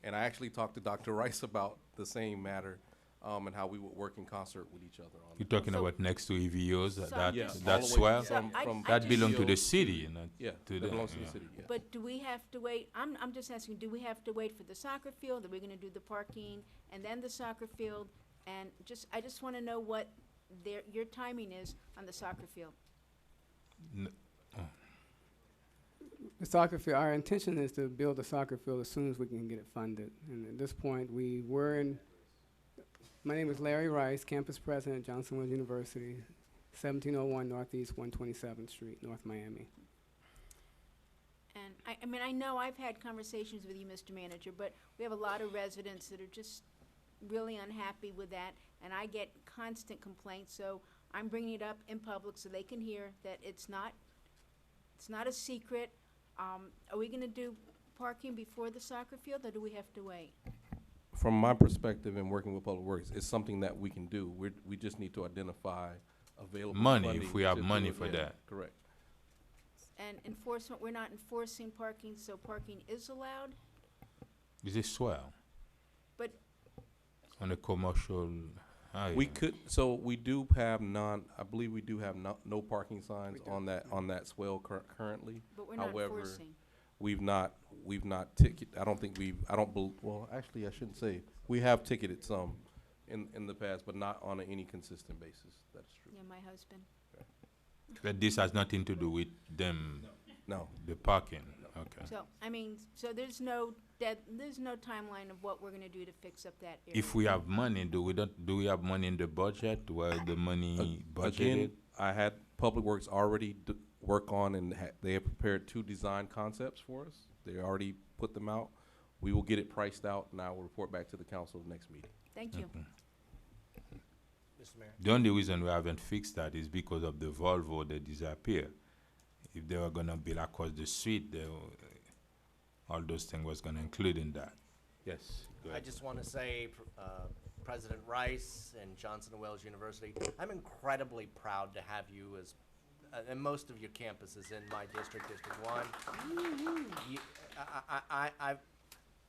and I actually talked to Dr. Rice about the same matter, and how we would work in concert with each other on You're that. talking about next to EVOs, Yes, all that's the way where? from That just- belong to the city, not Yeah, to that the. belongs to the yeah. city, yeah. But do we have to wait? I'm just asking, do we have to wait for the soccer field? Are we gonna do the parking and then the soccer field? And I just wanna know what your timing is on the soccer field. The soccer field, our intention is to build a soccer field as soon as we can get it funded. And at this point, my name is Larry Rice, campus president, Johnson Wales University, 1701 Northeast 127th Street, North Miami. And I mean, I know I've had conversations with you, Mr. Manager, but we have a lot of residents that are just really unhappy with that, and I get constant complaints, so I'm bringing it up in public so they can hear that it's not a secret. Are we gonna do parking before the soccer field, or do we have to wait? From my perspective in working with Public Works, it's something that we can do. We just need to identify available Money, funding if we have to do money it. for Yeah, that. Correct. And enforcement, we're not enforcing parking, so parking is allowed, Is it swell but on a commercial? We could, so we do have I believe we do have no parking signs on that swell currently. But we're not However, enforcing. we've not well, actually, I shouldn't say. We have ticketed some in the past, but not on any consistent basis. That's true. Yeah, my husband. But this has nothing to do with them. No. The parking. Okay. So, I mean, so there's no timeline of what we're gonna do to fix up that area. If we have money, do we have money in the budget? Where the money budgeted? Again, I had Public Works already work on, and they have prepared 2 design concepts for us. They already put them out. We will get it priced out, and I will report back to the council next meeting. Thank you. Mr. Mayor? The only reason we haven't fixed that is because of the Volvo that disappeared. If they were gonna build across the street, all those things was gonna include in that. Yes, go I ahead. just want to say, President Rice and Johnson and Wales University, I'm incredibly proud to have you as, and most of your campuses in my district, District 1.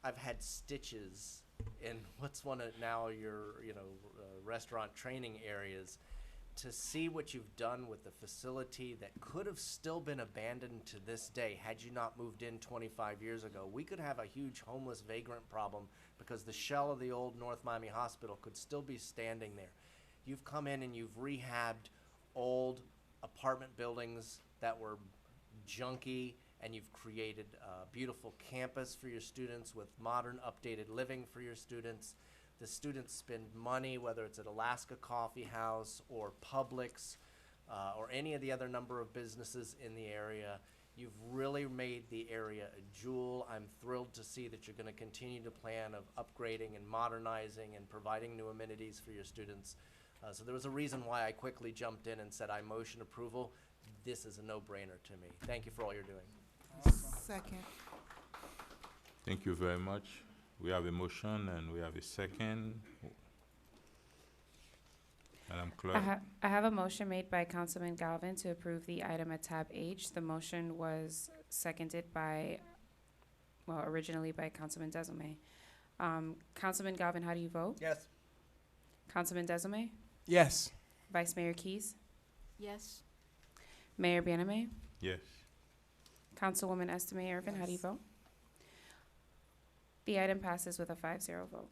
I've had stitches in what's one of now your, restaurant training areas. To see what you've done with the facility that could have still been abandoned to this day had you not moved in 25 years ago. We could have a huge homeless vagrant problem because the shell of the old North Miami Hospital could still be standing there. You've come in and you've rehabbed old apartment buildings that were junky, and you've created a beautiful campus for your students with modern, updated living for your students. The students spend money, whether it's at Alaska Coffee House or Publix or any of the other number of businesses in the area. You've really made the area a jewel. I'm thrilled to see that you're going to continue to plan of upgrading and modernizing and providing new amenities for your students. So there was a reason why I quickly jumped in and said I motion approval. This is a no-brainer to me. Thank you for all you're doing. Second. Thank you very much. We have a motion and we have a second. Madam Clerk. I have a motion made by Councilman Galvin to approve the item at tab H. The motion was seconded by, well, originally by Councilman Desome. Councilman Galvin, how do you vote? Yes. Councilman Desome? Yes. Vice Mayor Keys? Yes. Mayor Baname? Yes. Councilwoman Estime Irvin, how do you vote? The item passes with a 5-0 vote.